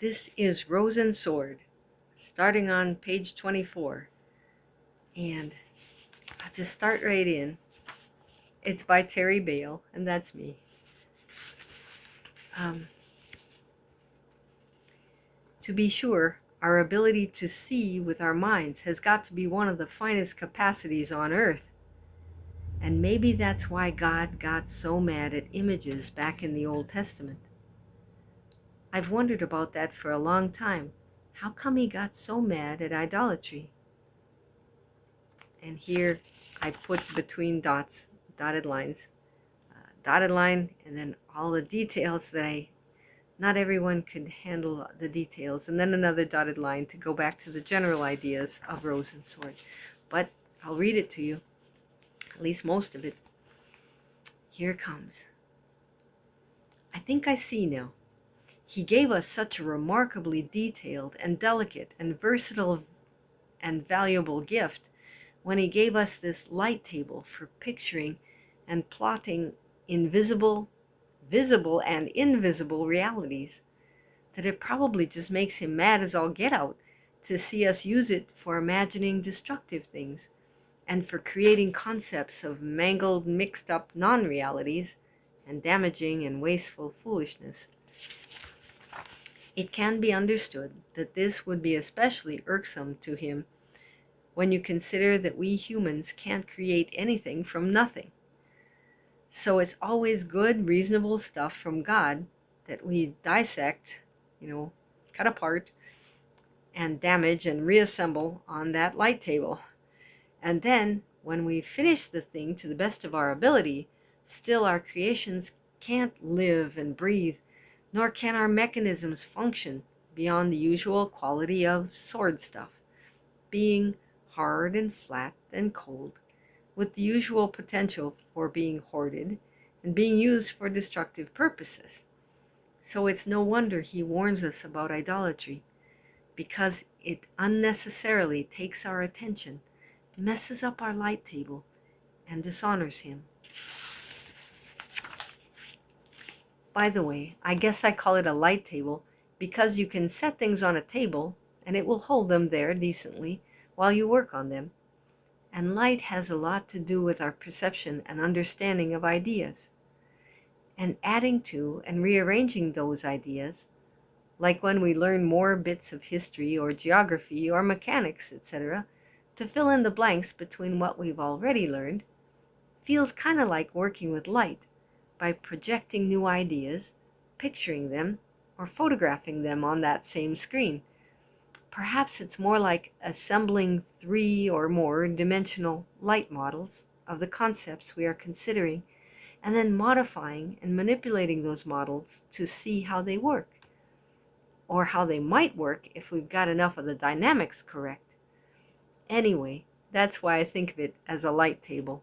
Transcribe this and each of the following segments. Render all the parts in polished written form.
This is Rose and Sword, starting on page 24. And I'll just start right in. It's by Terry Bale, and that's me. To be sure, our ability to see with our minds has got to be one of the finest capacities on earth. And maybe that's why God got so mad at images back in the Old Testament. I've wondered about that for a long time. How come he got so mad at idolatry? And here I put between dots, dotted lines, dotted line, and then all the details that not everyone could handle the details, and then another dotted line to go back to the general ideas of Rose and Sword. But I'll read it to you, at least most of it. Here it comes. I think I see now. He gave us such a remarkably detailed and delicate and versatile and valuable gift when he gave us this light table for picturing and plotting visible and invisible realities, that it probably just makes him mad as all get out to see us use it for imagining destructive things and for creating concepts of mangled, mixed up non-realities and damaging and wasteful foolishness. It can be understood that this would be especially irksome to him when you consider that we humans can't create anything from nothing. So it's always good, reasonable stuff from God that we dissect, cut apart and damage and reassemble on that light table. And then, when we finish the thing to the best of our ability, still our creations can't live and breathe, nor can our mechanisms function beyond the usual quality of sword stuff, being hard and flat and cold, with the usual potential for being hoarded and being used for destructive purposes. So it's no wonder he warns us about idolatry, because it unnecessarily takes our attention, messes up our light table, and dishonors him. By the way, I guess I call it a light table because you can set things on a table and it will hold them there decently while you work on them. And light has a lot to do with our perception and understanding of ideas, and adding to and rearranging those ideas, like when we learn more bits of history or geography or mechanics, etc., to fill in the blanks between what we've already learned, feels kind of like working with light by projecting new ideas, picturing them, or photographing them on that same screen. Perhaps it's more like assembling 3 or more dimensional light models of the concepts we are considering, and then modifying and manipulating those models to see how they work, or how they might work if we've got enough of the dynamics correct. Anyway, that's why I think of it as a light table.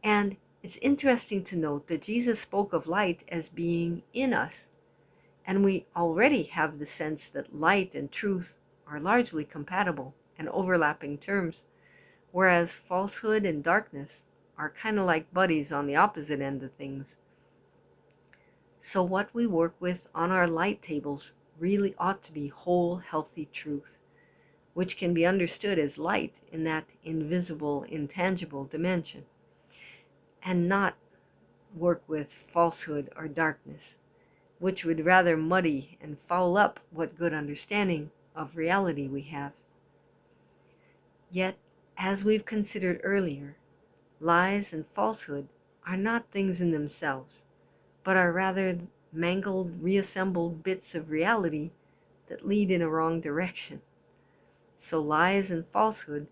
And it's interesting to note that Jesus spoke of light as being in us, and we already have the sense that light and truth are largely compatible and overlapping terms, whereas falsehood and darkness are kind of like buddies on the opposite end of things. So what we work with on our light tables really ought to be whole, healthy truth, which can be understood as light in that invisible, intangible dimension, and not work with falsehood or darkness, which would rather muddy and foul up what good understanding of reality we have. Yet, as we've considered earlier, lies and falsehood are not things in themselves, but are rather mangled, reassembled bits of reality that lead in a wrong direction. So lies and falsehood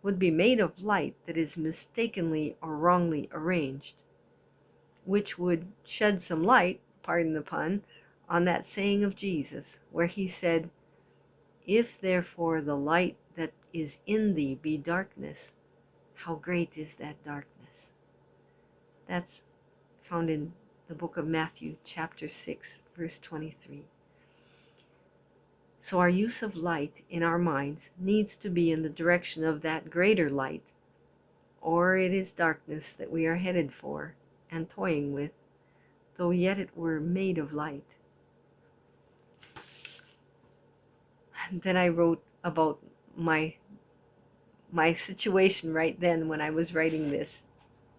would be made of light that is mistakenly or wrongly arranged, which would shed some light, pardon the pun, on that saying of Jesus, where he said, "If therefore the light that is in thee be darkness, how great is that darkness?" That's found in the book of Matthew, chapter 6, verse 23. So our use of light in our minds needs to be in the direction of that greater light, or it is darkness that we are headed for and toying with, though yet it were made of light. And then I wrote about my situation right then when I was writing this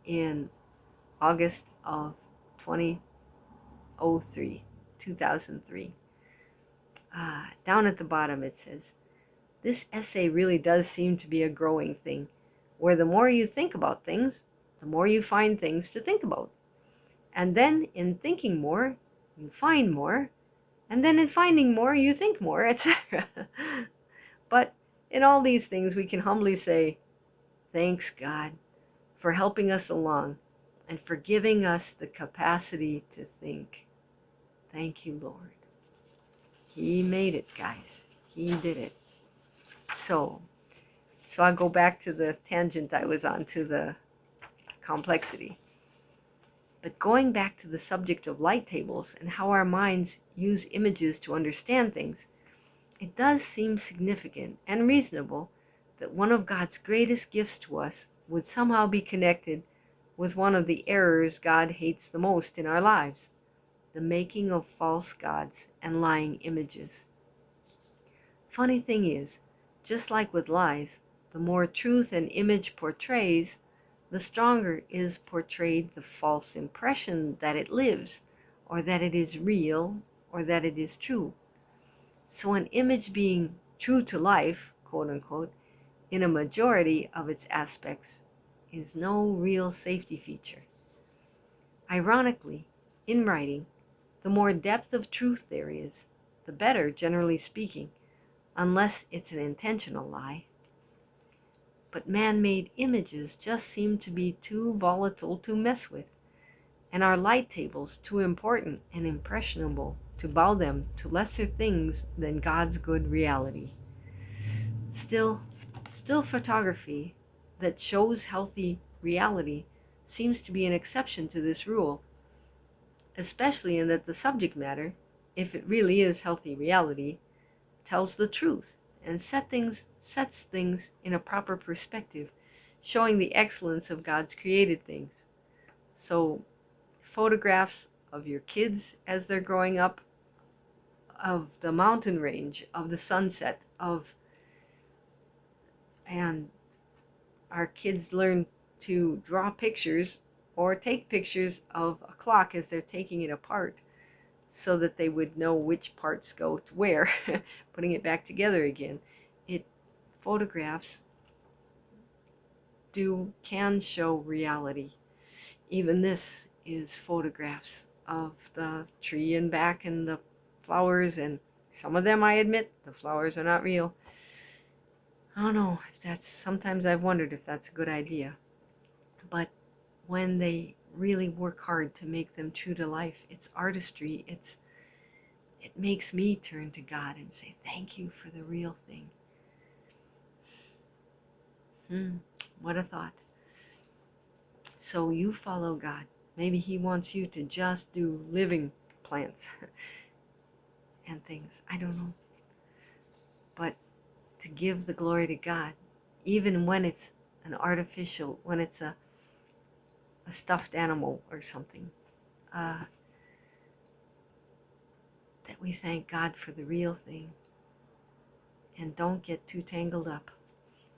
in August of 2003, 2003. Down at the bottom it says, this essay really does seem to be a growing thing, where the more you think about things, the more you find things to think about. And then in thinking more, you find more, and then in finding more, you think more, etc. But in all these things, we can humbly say, thanks God for helping us along and for giving us the capacity to think. Thank you, Lord. He made it, guys. He did it. So I'll go back to the tangent I was on, to the complexity. But going back to the subject of light tables and how our minds use images to understand things, it does seem significant and reasonable that one of God's greatest gifts to us would somehow be connected with one of the errors God hates the most in our lives, the making of false gods and lying images. Funny thing is, just like with lies, the more truth an image portrays, the stronger is portrayed the false impression that it lives, or that it is real, or that it is true. So an image being true to life, quote unquote, in a majority of its aspects, is no real safety feature. Ironically, in writing, the more depth of truth there is, the better, generally speaking, unless it's an intentional lie. But man-made images just seem to be too volatile to mess with, and our light tables too important and impressionable to bow them to lesser things than God's good reality. Still photography that shows healthy reality seems to be an exception to this rule, especially in that the subject matter, if it really is healthy reality, tells the truth and sets things in a proper perspective, showing the excellence of God's created things. So photographs of your kids as they're growing up, of the mountain range, of the sunset, and our kids learn to draw pictures or take pictures of a clock as they're taking it apart, so that they would know which parts go to where, putting it back together again. Photographs can show reality. Even this is photographs of the tree and back and the flowers, and some of them, I admit, the flowers are not real. I don't know if that's, sometimes I've wondered if that's a good idea. But when they really work hard to make them true to life, it's artistry. It makes me turn to God and say, thank you for the real thing. What a thought. So you follow God. Maybe He wants you to just do living plants and things. I don't know. But to give the glory to God, even when it's an artificial, when it's a stuffed animal or something, that we thank God for the real thing and don't get too tangled up,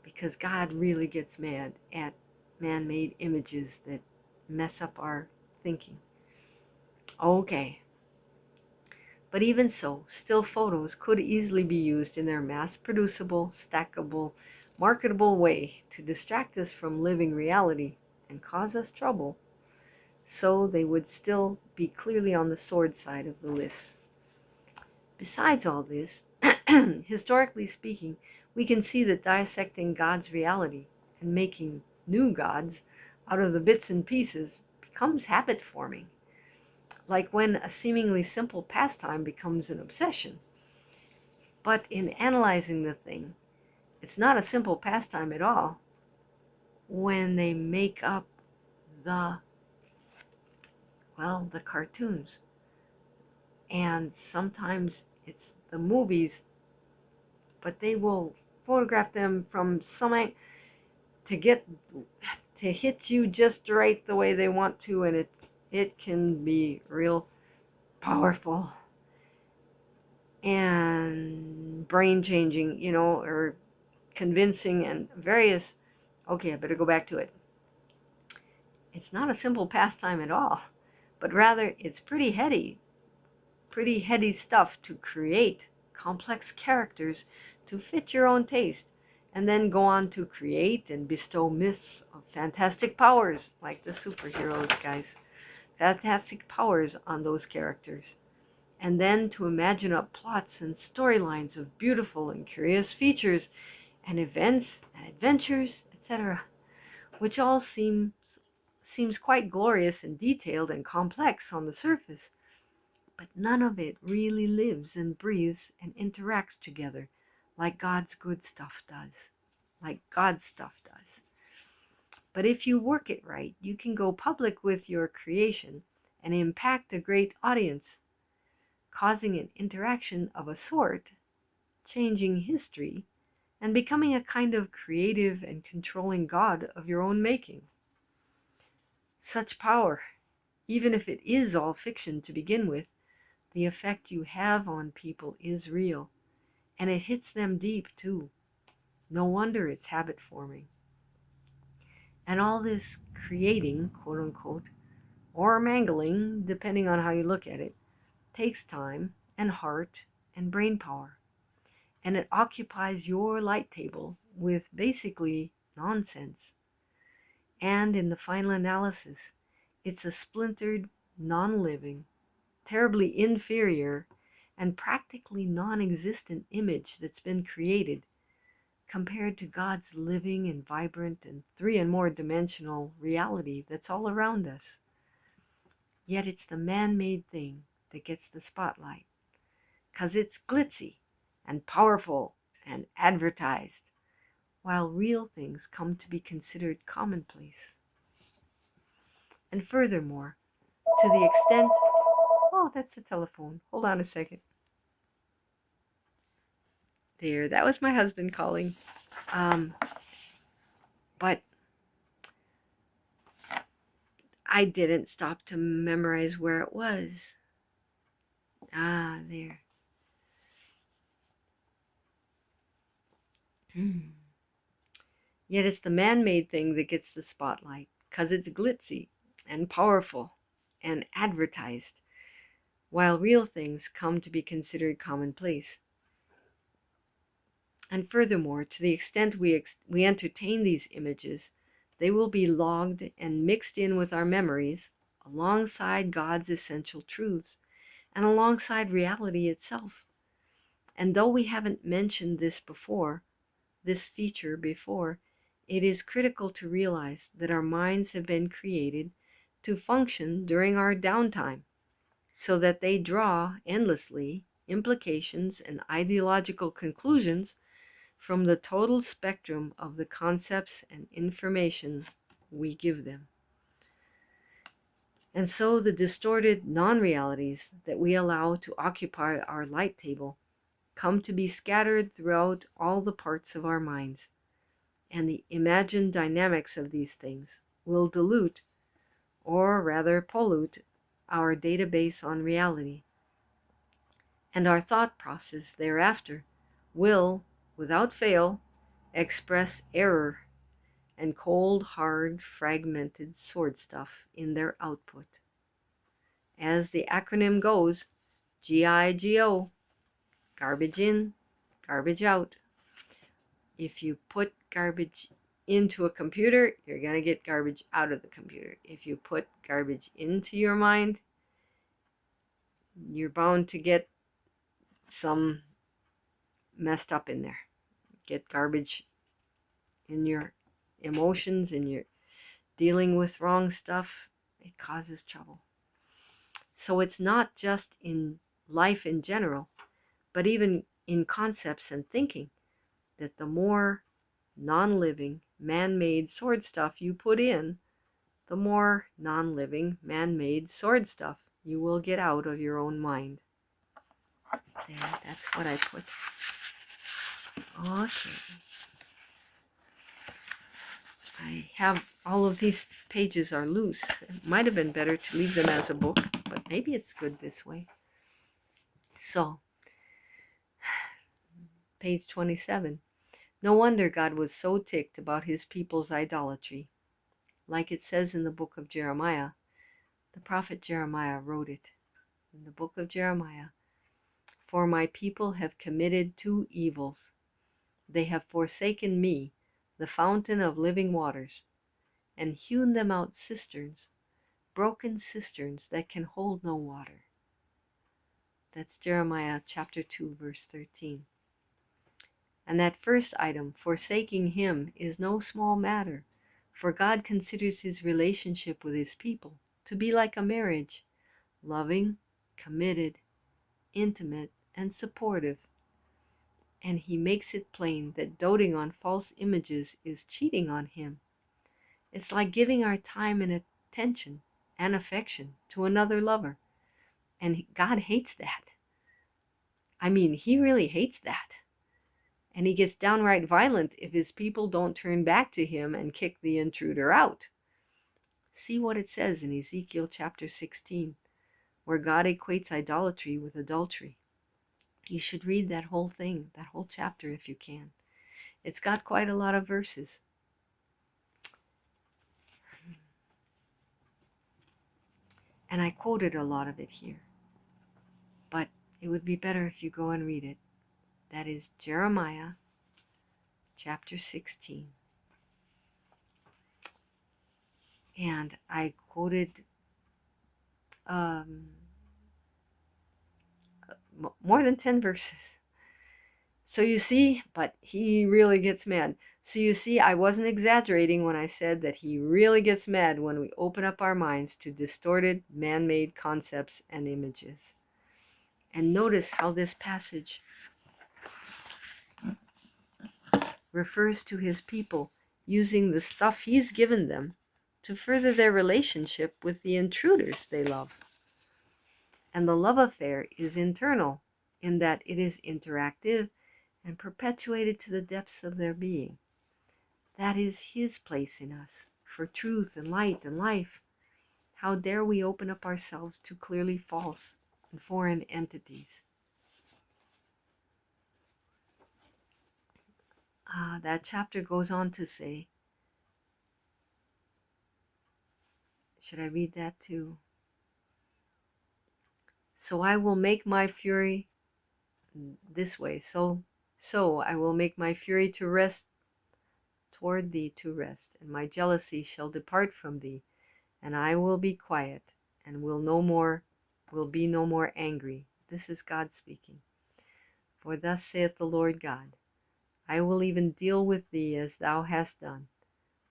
because God really gets mad at man-made images that mess up our thinking. Okay. But even so, still photos could easily be used in their mass-producible, stackable, marketable way to distract us from living reality and cause us trouble. So they would still be clearly on the sword side of the list. Besides all this, historically speaking, we can see that dissecting God's reality and making new gods out of the bits and pieces becomes habit forming, like when a seemingly simple pastime becomes an obsession. But in analyzing the thing, it's not a simple pastime at all when they make up the cartoons. And sometimes it's the movies, but they will photograph them from some to hit you just right the way they want to, and it can be real powerful. and brain changing, or convincing and various. Okay, I better go back to it. It's not a simple pastime at all, but rather it's pretty heady stuff to create complex characters to fit your own taste, and then go on to create and bestow myths of fantastic powers, like the superheroes, guys. Fantastic powers on those characters. And then to imagine up plots and storylines of beautiful and curious features and events and adventures, etc., which all seems quite glorious and detailed and complex on the surface, but none of it really lives and breathes and interacts together like God's good stuff does. Like God's stuff does. But if you work it right, you can go public with your creation and impact a great audience, causing an interaction of a sort, changing history, and becoming a kind of creative and controlling God of your own making. Such power, even if it is all fiction to begin with, the effect you have on people is real, and it hits them deep too. No wonder it's habit forming. And all this creating, quote unquote, or mangling, depending on how you look at it, takes time and heart and brain power. And it occupies your light table with basically nonsense. And in the final analysis, it's a splintered, non-living, terribly inferior, and practically non-existent image that's been created compared to God's living and vibrant and 3 and more dimensional reality that's all around us. Yet it's the man-made thing that gets the spotlight, 'cause it's glitzy and powerful and advertised, while real things come to be considered commonplace. And furthermore, to the extent... Oh, that's the telephone. Hold on a second. There, that was my husband calling. But I didn't stop to memorize where it was. Ah, there. Yet it's the man-made thing that gets the spotlight, 'cause it's glitzy and powerful and advertised, while real things come to be considered commonplace. And furthermore, to the extent we entertain these images, they will be logged and mixed in with our memories alongside God's essential truths and alongside reality itself. And though we haven't mentioned this feature before, it is critical to realize that our minds have been created to function during our downtime, so that they draw endlessly implications and ideological conclusions from the total spectrum of the concepts and information we give them. And so the distorted non-realities that we allow to occupy our light table come to be scattered throughout all the parts of our minds, and the imagined dynamics of these things will dilute, or rather pollute, our database on reality. And our thought process thereafter will, without fail, express error and cold, hard, fragmented sword stuff in their output. As the acronym goes, GIGO, garbage in, garbage out. If you put garbage into a computer, you're going to get garbage out of the computer. If you put garbage into your mind, you're bound to get some messed up in there. Get garbage in your emotions, in your dealing with wrong stuff. It causes trouble. So it's not just in life in general, but even in concepts and thinking, that the more non-living, man-made sword stuff you put in, the more non-living, man-made sword stuff you will get out of your own mind. There, that's what I put. Okay. I have all of these pages are loose. It might have been better to leave them as a book, but maybe it's good this way. So, page 27. No wonder God was so ticked about his people's idolatry. Like it says in the book of Jeremiah, the prophet Jeremiah wrote it in the book of Jeremiah. For my people have committed two evils. They have forsaken me, the fountain of living waters, and hewn them out cisterns, broken cisterns that can hold no water. That's Jeremiah chapter 2, verse 13. And that first item, forsaking him, is no small matter, for God considers his relationship with his people to be like a marriage, loving, committed, intimate, and supportive. And he makes it plain that doting on false images is cheating on him. It's like giving our time and attention and affection to another lover. And God hates that. I mean, he really hates that. And he gets downright violent if his people don't turn back to him and kick the intruder out. See what it says in Ezekiel chapter 16, where God equates idolatry with adultery. You should read that whole thing, that whole chapter if you can. It's got quite a lot of verses. And I quoted a lot of it here. But it would be better if you go and read it. That is Jeremiah chapter 16. And I quoted more than 10 verses. So you see, but he really gets mad. So you see, I wasn't exaggerating when I said that he really gets mad when we open up our minds to distorted, man-made concepts and images. And notice how this passage refers to his people using the stuff he's given them to further their relationship with the intruders they love. And the love affair is internal in that it is interactive and perpetuated to the depths of their being. That is his place in us for truth and light and life. How dare we open up ourselves to clearly false and foreign entities? That chapter goes on to say, should I read that too? So I will make my fury this way. So I will make my fury to rest toward thee to rest, and my jealousy shall depart from thee, and I will be quiet, and will be no more angry. This is God speaking. For thus saith the Lord God, I will even deal with thee as thou hast done,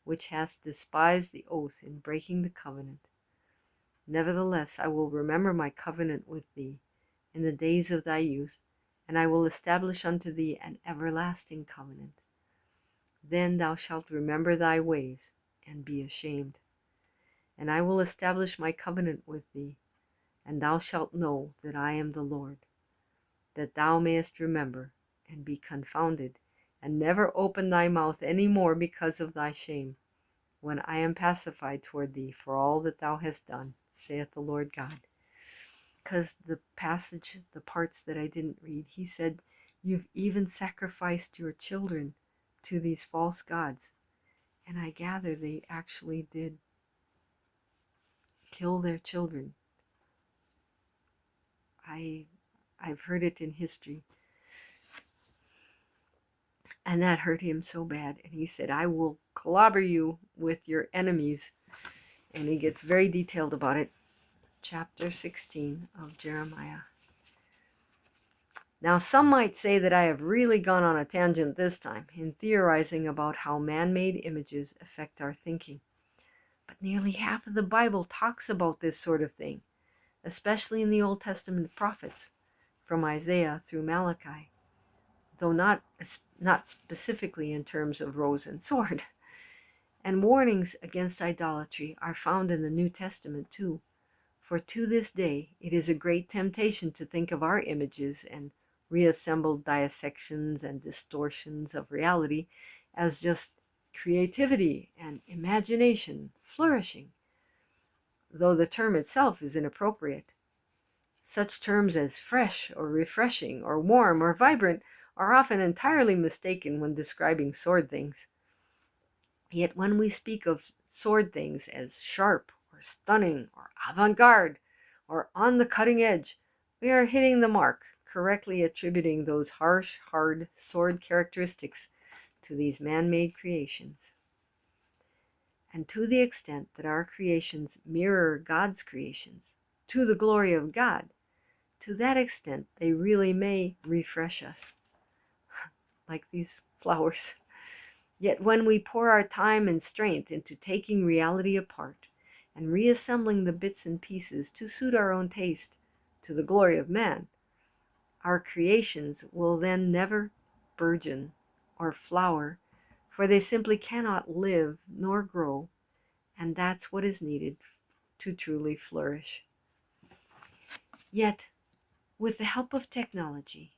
which hast despised the oath in breaking the covenant. Nevertheless, I will remember my covenant with thee in the days of thy youth, and I will establish unto thee an everlasting covenant. Then thou shalt remember thy ways, and be ashamed. And I will establish my covenant with thee, and thou shalt know that I am the Lord, that thou mayest remember, and be confounded, and never open thy mouth any more because of thy shame, when I am pacified toward thee for all that thou hast done, saith the Lord God. Because the passage, the parts that I didn't read, he said, you've even sacrificed your children to these false gods. And I gather they actually did kill their children. I've heard it in history. And that hurt him so bad. And he said, I will clobber you with your enemies. And he gets very detailed about it. Chapter 16 of Jeremiah. Now, some might say that I have really gone on a tangent this time in theorizing about how man-made images affect our thinking. But nearly half of the Bible talks about this sort of thing, especially in the Old Testament prophets, from Isaiah through Malachi, though not specifically in terms of rose and sword. And warnings against idolatry are found in the New Testament too, for to this day it is a great temptation to think of our images and reassembled dissections and distortions of reality as just creativity and imagination flourishing, though the term itself is inappropriate. Such terms as fresh or refreshing or warm or vibrant are often entirely mistaken when describing sword things. Yet when we speak of sword things as sharp or stunning or avant-garde or on the cutting edge, we are hitting the mark, correctly attributing those harsh, hard sword characteristics to these man-made creations. And to the extent that our creations mirror God's creations, to the glory of God, to that extent they really may refresh us, like these flowers. Yet when we pour our time and strength into taking reality apart and reassembling the bits and pieces to suit our own taste, to the glory of man, our creations will then never burgeon or flower, for they simply cannot live nor grow, and that's what is needed to truly flourish. Yet, with the help of technology,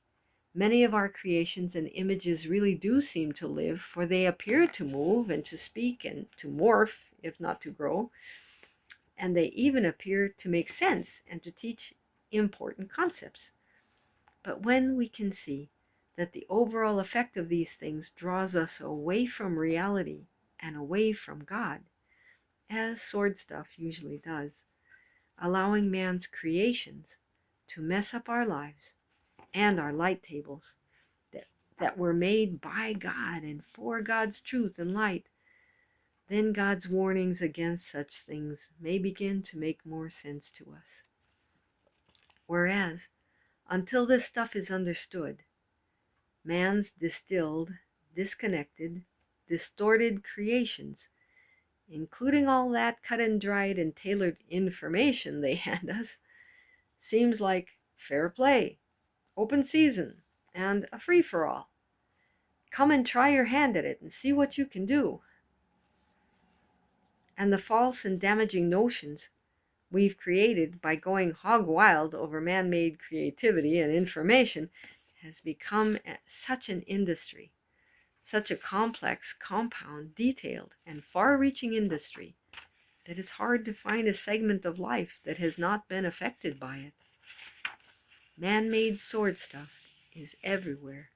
many of our creations and images really do seem to live, for they appear to move and to speak and to morph, if not to grow, and they even appear to make sense and to teach important concepts. But when we can see that the overall effect of these things draws us away from reality and away from God, as sword stuff usually does, allowing man's creations to mess up our lives and our light tables that were made by God and for God's truth and light, then God's warnings against such things may begin to make more sense to us. Whereas, until this stuff is understood, man's distilled, disconnected, distorted creations, including all that cut and dried and tailored information they hand us, seems like fair play, open season, and a free-for-all. Come and try your hand at it and see what you can do. And the false and damaging notions we've created by going hog wild over man-made creativity and information has become such an industry, such a complex, compound, detailed, and far-reaching industry that it's hard to find a segment of life that has not been affected by it. Man-made sword stuff is everywhere,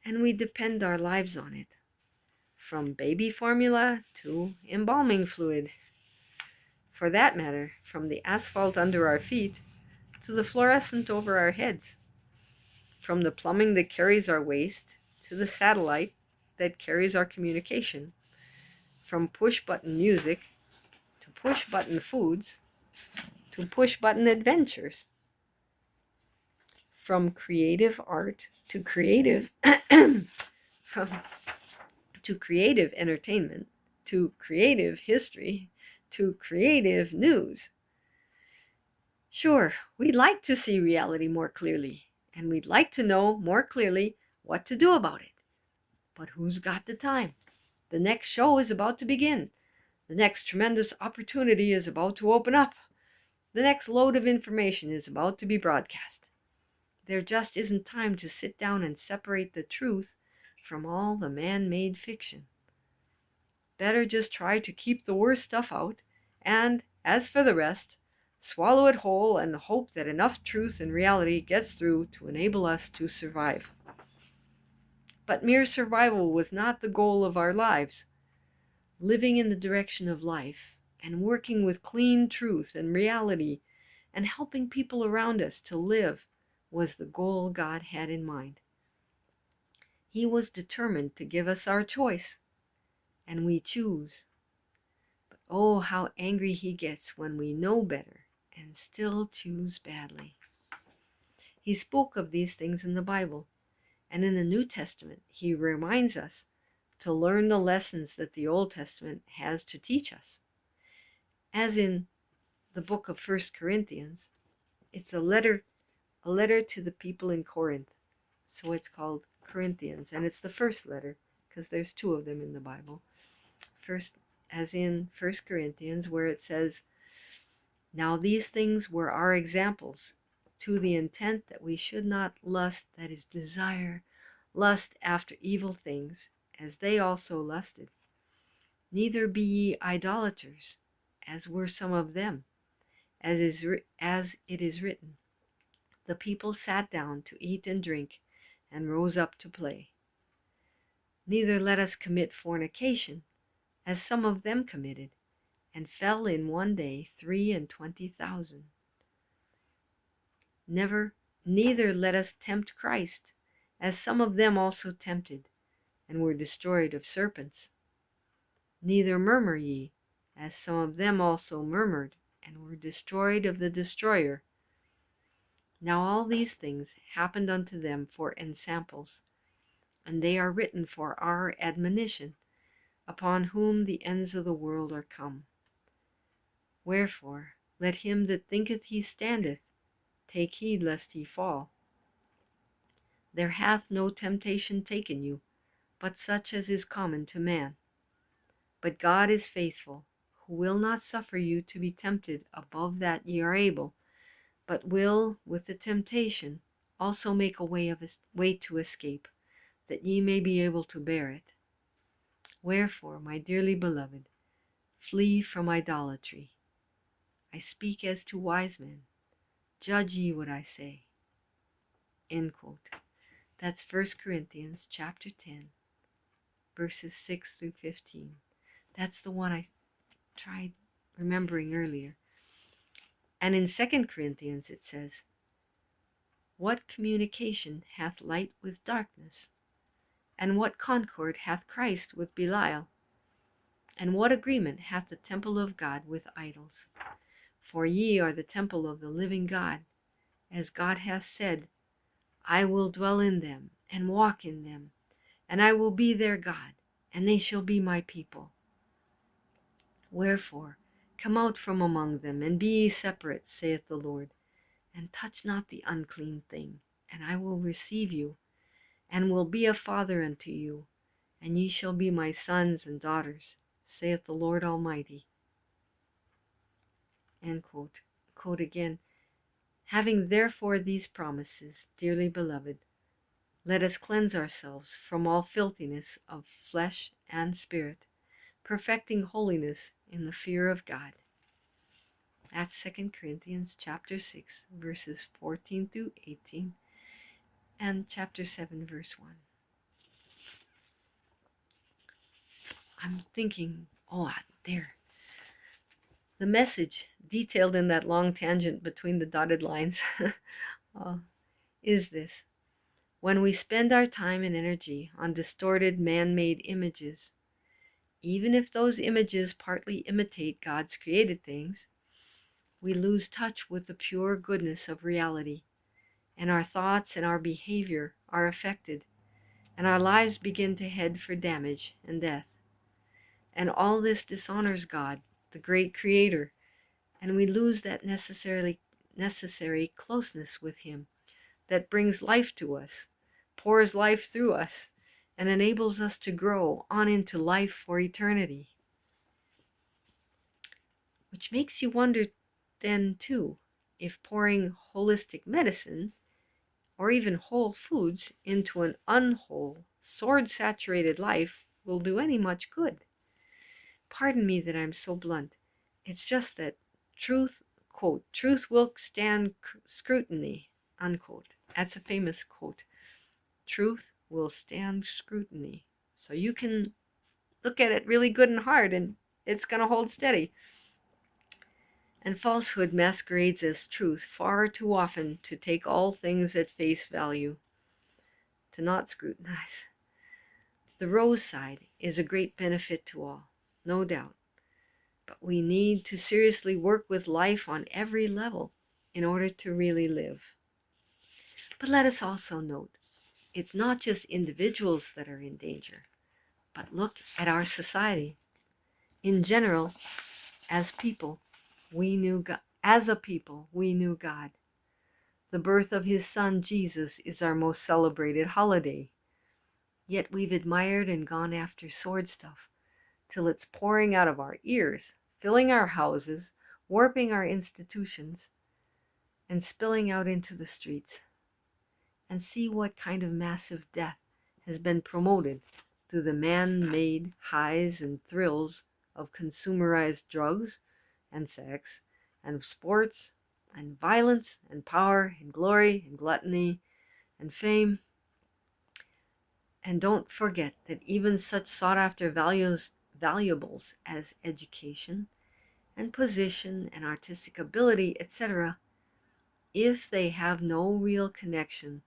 and we depend our lives on it, from baby formula to embalming fluid. For that matter, from the asphalt under our feet to the fluorescent over our heads, from the plumbing that carries our waste to the satellite that carries our communication, from push-button music to push-button foods to push-button adventures, from creative art to creative to creative entertainment, to creative history, to creative news. Sure, we'd like to see reality more clearly, and we'd like to know more clearly what to do about it. But who's got the time? The next show is about to begin. The next tremendous opportunity is about to open up. The next load of information is about to be broadcast. There just isn't time to sit down and separate the truth from all the man-made fiction. Better just try to keep the worst stuff out, and, as for the rest, swallow it whole and hope that enough truth and reality gets through to enable us to survive. But mere survival was not the goal of our lives. Living in the direction of life and working with clean truth and reality and helping people around us to live was the goal God had in mind. He was determined to give us our choice, and we choose. But oh, how angry he gets when we know better and still choose badly. He spoke of these things in the Bible, and in the New Testament he reminds us to learn the lessons that the Old Testament has to teach us. As in the book of 1 Corinthians, it's a letter to the people in Corinth. So it's called Corinthians, and it's the first letter because there's two of them in the Bible. First, as in 1 Corinthians, where it says, "Now these things were our examples, to the intent that we should not lust," that is, desire, lust after evil things, as they also lusted. "Neither be ye idolaters, as were some of them, as it is written, the people sat down to eat and drink, and rose up to play. Neither let us commit fornication, as some of them committed, and fell in one day 23,000. Neither let us tempt Christ, as some of them also tempted, and were destroyed of serpents. Neither murmur ye, as some of them also murmured, and were destroyed of the destroyer. Now all these things happened unto them for ensamples, and they are written for our admonition, upon whom the ends of the world are come. Wherefore, let him that thinketh he standeth take heed lest he fall. There hath no temptation taken you, but such as is common to man. But God is faithful, who will not suffer you to be tempted above that ye are able, but will with the temptation also make a way to escape, that ye may be able to bear it. Wherefore, my dearly beloved, flee from idolatry. I speak as to wise men. Judge ye what I say. End quote. That's 1 Corinthians chapter 10, verses 6 through 15. That's the one I tried remembering earlier. And in 2 Corinthians it says, what communication hath light with darkness? And what concord hath Christ with Belial? And what agreement hath the temple of God with idols? For ye are the temple of the living God, as God hath said, I will dwell in them, and walk in them, and I will be their God, and they shall be my people. Wherefore, come out from among them, and be ye separate, saith the Lord, and touch not the unclean thing, and I will receive you, and will be a father unto you, and ye shall be my sons and daughters, saith the Lord Almighty. End quote. Quote again. Having therefore these promises, dearly beloved, let us cleanse ourselves from all filthiness of flesh and spirit, perfecting holiness in the fear of God. That's 2 Corinthians chapter 6, verses 14 through 18, and chapter 7, verse 1. I'm thinking, there. The message detailed in that long tangent between the dotted lines is this. When we spend our time and energy on distorted man-made images, even if those images partly imitate God's created things, we lose touch with the pure goodness of reality, and our thoughts and our behavior are affected, and our lives begin to head for damage and death. And all this dishonors God, the great Creator, and we lose that necessary closeness with Him that brings life to us, pours life through us, and enables us to grow on into life for eternity. Which makes you wonder then too, if pouring holistic medicine, or even whole foods, into an unwhole, sword-saturated life will do any much good. Pardon me that I'm so blunt. It's just that truth, quote, truth will stand scrutiny, unquote. That's a famous quote. Truth will stand scrutiny. So you can look at it really good and hard, and it's going to hold steady. And falsehood masquerades as truth far too often to take all things at face value, to not scrutinize. The rose side is a great benefit to all, no doubt. But we need to seriously work with life on every level in order to really live. But let us also note, it's not just individuals that are in danger, but look at our society. In general, as a people, we knew God. The birth of His Son, Jesus, is our most celebrated holiday. Yet we've admired and gone after sword stuff till it's pouring out of our ears, filling our houses, warping our institutions, and spilling out into the streets. And see what kind of massive death has been promoted through the man-made highs and thrills of consumerized drugs and sex and sports and violence and power and glory and gluttony and fame. And don't forget that even such sought after valuables as education and position and artistic ability, etc., if they have no real connection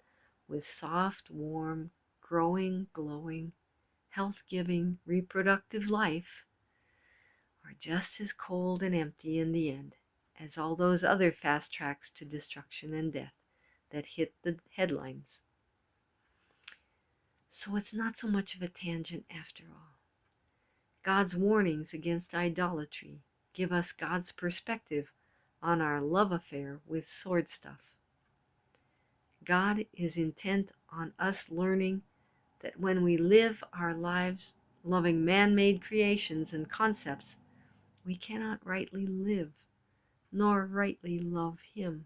with soft, warm, growing, glowing, health-giving, reproductive life, are just as cold and empty in the end as all those other fast tracks to destruction and death that hit the headlines. So it's not so much of a tangent after all. God's warnings against idolatry give us God's perspective on our love affair with sword stuff. God is intent on us learning that when we live our lives loving man-made creations and concepts, we cannot rightly live, nor rightly love Him.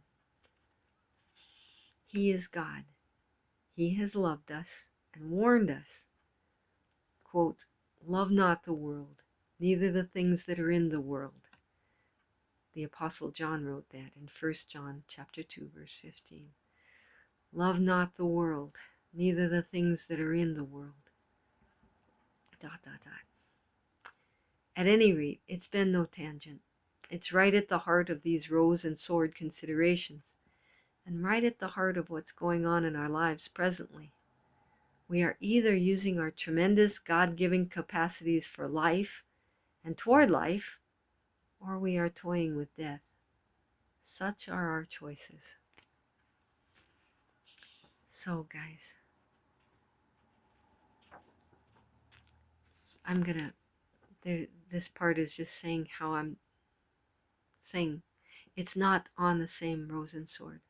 He is God. He has loved us and warned us, quote, "Love not the world, neither the things that are in the world." The Apostle John wrote that in 1 John chapter 2, verse 15. Love not the world, neither the things that are in the world. ... At any rate, it's been no tangent. It's right at the heart of these rose and sword considerations, and right at the heart of what's going on in our lives presently. We are either using our tremendous God-given capacities for life and toward life, or we are toying with death. Such are our choices. So, guys, this part is just saying how I'm saying it's not on the same rose and sword.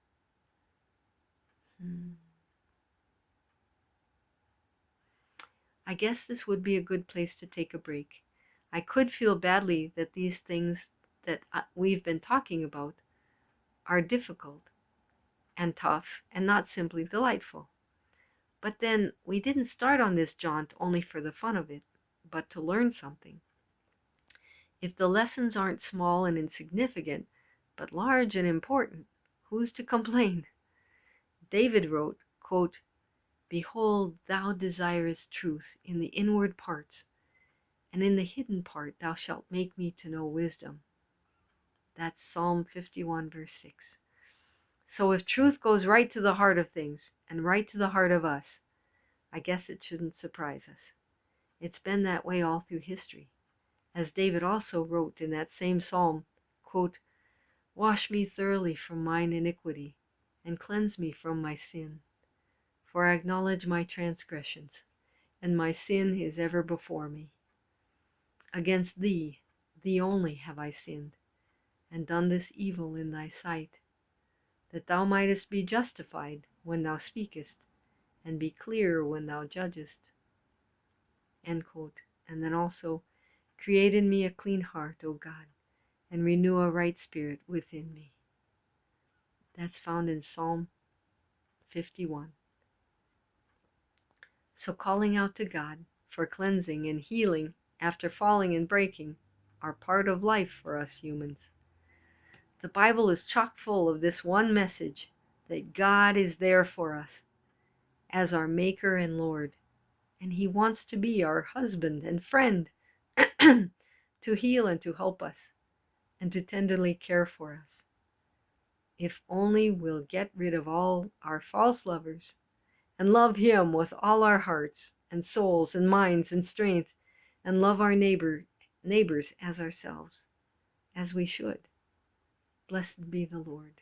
I guess this would be a good place to take a break. I could feel badly that these things that we've been talking about are difficult and tough and not simply delightful. But then we didn't start on this jaunt only for the fun of it, but to learn something. If the lessons aren't small and insignificant, but large and important, who's to complain? David wrote, quote, "Behold, thou desirest truth in the inward parts, and in the hidden part thou shalt make me to know wisdom." That's Psalm 51, verse 6. So if truth goes right to the heart of things, and right to the heart of us, I guess it shouldn't surprise us. It's been that way all through history. As David also wrote in that same psalm, quote, "Wash me thoroughly from mine iniquity, and cleanse me from my sin. For I acknowledge my transgressions, and my sin is ever before me. Against thee, thee only have I sinned, and done this evil in thy sight, that thou mightest be justified when thou speakest, and be clear when thou judgest." End quote. And then also, "Create in me a clean heart, O God, and renew a right spirit within me." That's found in Psalm 51. So calling out to God for cleansing and healing after falling and breaking are part of life for us humans. The Bible is chock full of this one message, that God is there for us as our Maker and Lord, and He wants to be our husband and friend, to heal and to help us, and to tenderly care for us. If only we'll get rid of all our false lovers and love Him with all our hearts and souls and minds and strength, and love our neighbors as ourselves, as we should. Blessed be the Lord.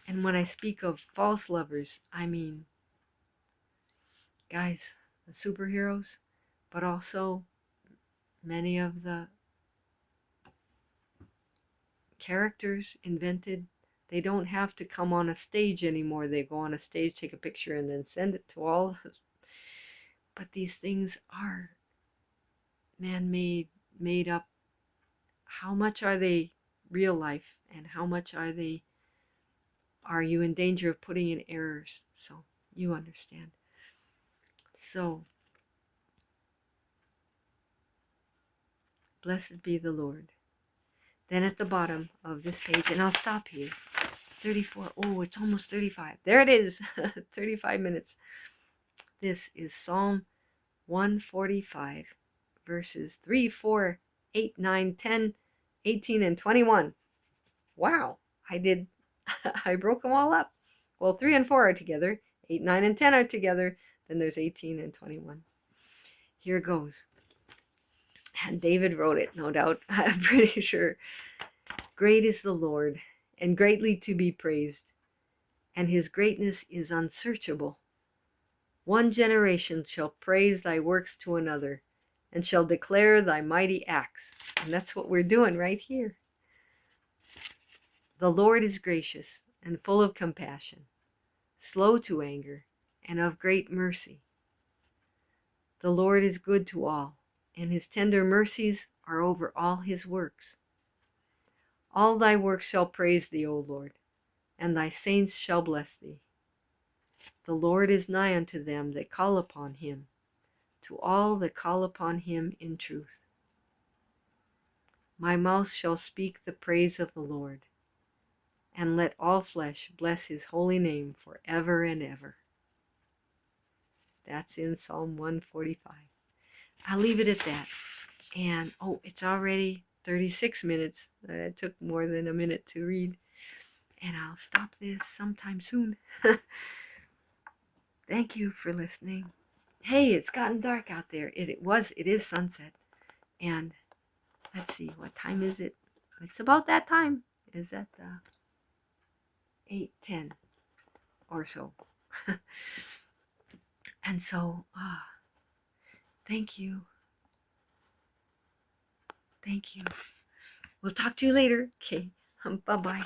And when I speak of false lovers, I mean, guys, the superheroes, but also many of the characters invented. They don't have to come on a stage anymore. They go on a stage, take a picture, and then send it to all. But these things are man-made, made up. How much are they real life, and how much are you in danger of putting in errors? So you understand. So blessed be the Lord. Then at the bottom of this page, and I'll stop here, 34. Oh, it's almost 35. There it is. 35 minutes. This is Psalm 145, verses 3, 4, 8, 9, 10, 18, and 21. Wow, I broke them all up. Well, 3 and 4 are together, 8, 9, and 10 are together, then there's 18 and 21. Here goes. And David wrote it, no doubt, I'm pretty sure. Great is the Lord, and greatly to be praised, and his greatness is unsearchable. One generation shall praise thy works to another, and shall declare thy mighty acts. And that's what we're doing right here. The Lord is gracious and full of compassion, slow to anger, and of great mercy. The Lord is good to all, and his tender mercies are over all his works. All thy works shall praise thee, O Lord, and thy saints shall bless thee. The Lord is nigh unto them that call upon him, to all that call upon him in truth. My mouth shall speak the praise of the Lord, and let all flesh bless his holy name forever and ever. That's in Psalm 145. I'll leave it at that. And, it's already 36 minutes. It took more than a minute to read. And I'll stop this sometime soon. Thank you for listening. Hey, it's gotten dark out there. It is sunset. And let's see, what time is it? It's about that time. Is that 8:10 or so? And so, thank you. Thank you. We'll talk to you later. Okay. Bye-bye.